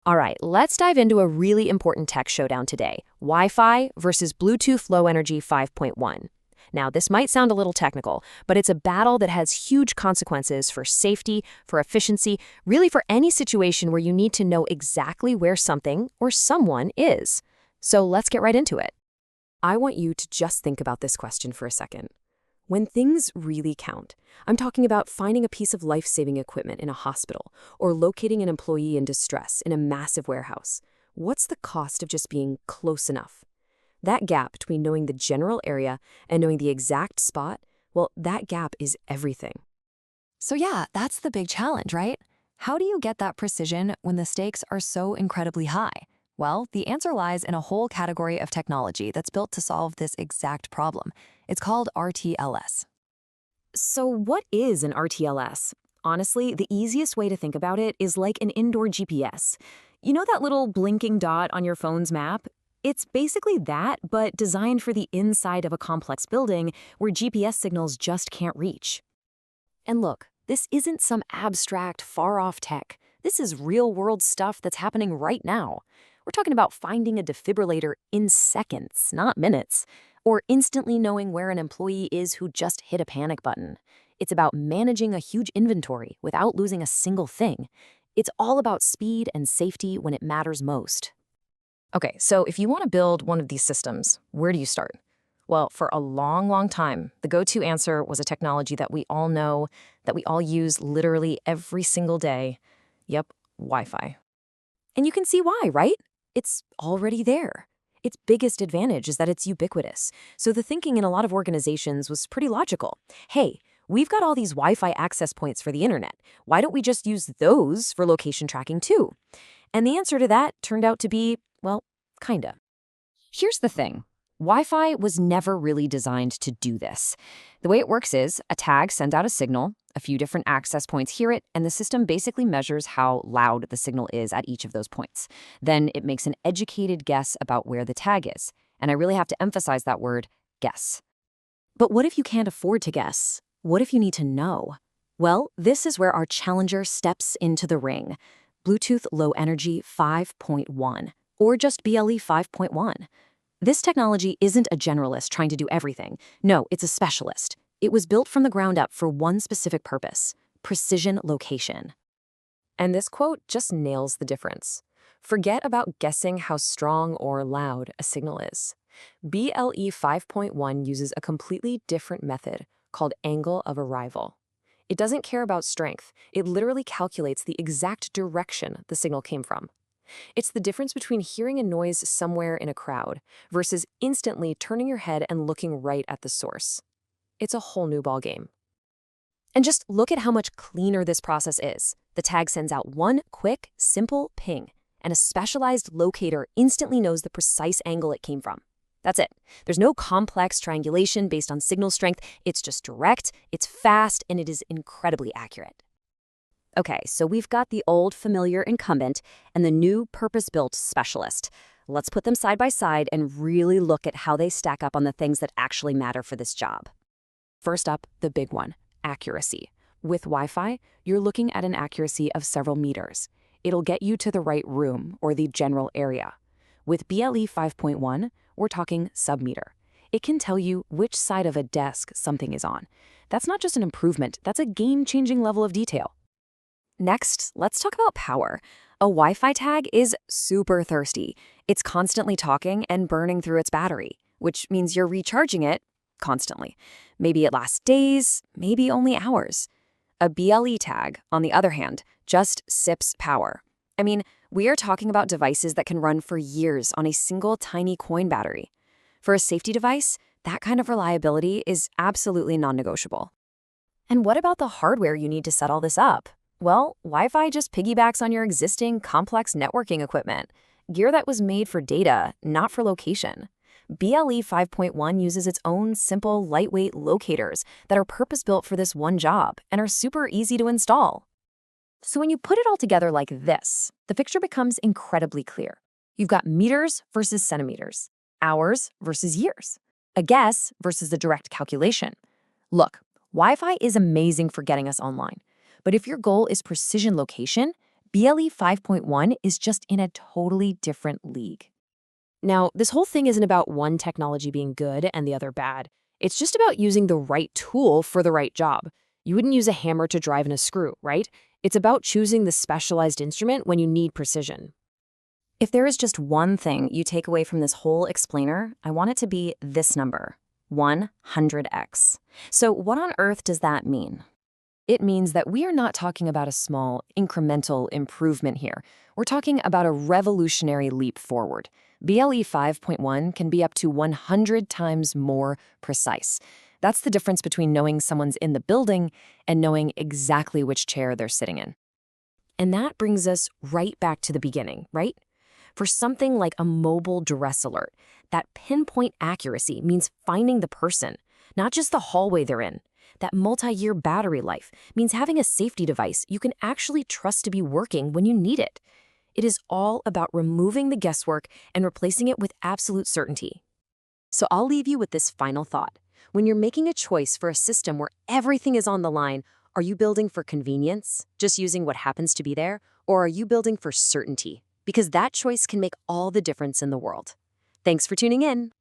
All right, let's dive into a really important tech showdown today, Wi-Fi versus Bluetooth Low Energy 5.1. Now, this might sound a little technical, but it's a battle that has huge consequences for safety, for efficiency, really for any situation where you need to know exactly where something or someone is. So let's get right into it. I want you to just think about this question for a second. When things really count, I'm talking about finding a piece of life-saving equipment in a hospital or locating an employee in distress in a massive warehouse. What's the cost of just being close enough? That gap between knowing the general area and knowing the exact spot, well, that gap is everything. So yeah, that's the big challenge, right? How do you get that precision when the stakes are so incredibly high? Well, the answer lies in a whole category of technology that's built to solve this exact problem. It's called RTLS. So what is an RTLS? Honestly, the easiest way to think about it is like an indoor GPS. You know that little blinking dot on your phone's map? It's basically that, but designed for the inside of a complex building where GPS signals just can't reach. And look, this isn't some abstract, far-off tech. This is real-world stuff that's happening right now. We're talking about finding a defibrillator in seconds, not minutes, or instantly knowing where an employee is who just hit a panic button. It's about managing a huge inventory without losing a single thing. It's all about speed and safety when it matters most. Okay, so if you want to build one of these systems, where do you start? Well, for a long, long time, the go-to answer was a technology that we all know, that we all use literally every single day. Yep, Wi-Fi. And you can see why, right? It's already there. Its biggest advantage is that it's ubiquitous. So the thinking in a lot of organizations was pretty logical. Hey, we've got all these Wi-Fi access points for the internet. Why don't we just use those for location tracking too? And the answer to that turned out to be, well, kinda. Here's the thing. Wi-Fi was never really designed to do this. The way it works is a tag sends out a signal, a few different access points hear it, and the system basically measures how loud the signal is at each of those points. Then it makes an educated guess about where the tag is. And I really have to emphasize that word, guess. But what if you can't afford to guess? What if you need to know? Well, this is where our challenger steps into the ring. Bluetooth Low Energy 5.1, or just BLE 5.1. This technology isn't a generalist trying to do everything. No, it's a specialist. It was built from the ground up for one specific purpose: precision location. And this quote just nails the difference. Forget about guessing how strong or loud a signal is. BLE 5.1 uses a completely different method called angle of arrival. It doesn't care about strength. It literally calculates the exact direction the signal came from. It's the difference between hearing a noise somewhere in a crowd versus instantly turning your head and looking right at the source. It's a whole new ballgame. And just look at how much cleaner this process is. The tag sends out one quick, simple ping, and a specialized locator instantly knows the precise angle it came from. That's it. There's no complex triangulation based on signal strength. It's just direct, it's fast, and it is incredibly accurate. Okay, so we've got the old familiar incumbent and the new purpose-built specialist. Let's put them side by side and really look at how they stack up on the things that actually matter for this job. First up, the big one, accuracy. With Wi-Fi, you're looking at an accuracy of several meters. It'll get you to the right room or the general area. With BLE 5.1, we're talking sub-meter. It can tell you which side of a desk something is on. That's not just an improvement, that's a game-changing level of detail. Next, let's talk about power. A Wi-Fi tag is super thirsty. It's constantly talking and burning through its battery, which means you're recharging it constantly. Maybe it lasts days, maybe only hours. A BLE tag, on the other hand, just sips power. I mean, we are talking about devices that can run for years on a single tiny coin battery. For a safety device, that kind of reliability is absolutely non-negotiable. And what about the hardware you need to set all this up? Well, Wi-Fi just piggybacks on your existing complex networking equipment, gear that was made for data, not for location. BLE 5.1 uses its own simple, lightweight locators that are purpose-built for this one job and are super easy to install. So when you put it all together like this, the picture becomes incredibly clear. You've got meters versus centimeters, hours versus years, a guess versus the direct calculation. Look, Wi-Fi is amazing for getting us online. But if your goal is precision location, BLE 5.1 is just in a totally different league. Now, this whole thing isn't about one technology being good and the other bad. It's just about using the right tool for the right job. You wouldn't use a hammer to drive in a screw, right? It's about choosing the specialized instrument when you need precision. If there is just one thing you take away from this whole explainer, I want it to be this number, 100x. So what on earth does that mean? It means that we are not talking about a small, incremental improvement here. We're talking about a revolutionary leap forward. BLE 5.1 can be up to 100 times more precise. That's the difference between knowing someone's in the building and knowing exactly which chair they're sitting in. And that brings us right back to the beginning, right? For something like a mobile Duress alert, that pinpoint accuracy means finding the person, not just the hallway they're in. That multi-year battery life means having a safety device you can actually trust to be working when you need it. It is all about removing the guesswork and replacing it with absolute certainty. So I'll leave you with this final thought. When you're making a choice for a system where everything is on the line, are you building for convenience, just using what happens to be there, or are you building for certainty? Because that choice can make all the difference in the world. Thanks for tuning in.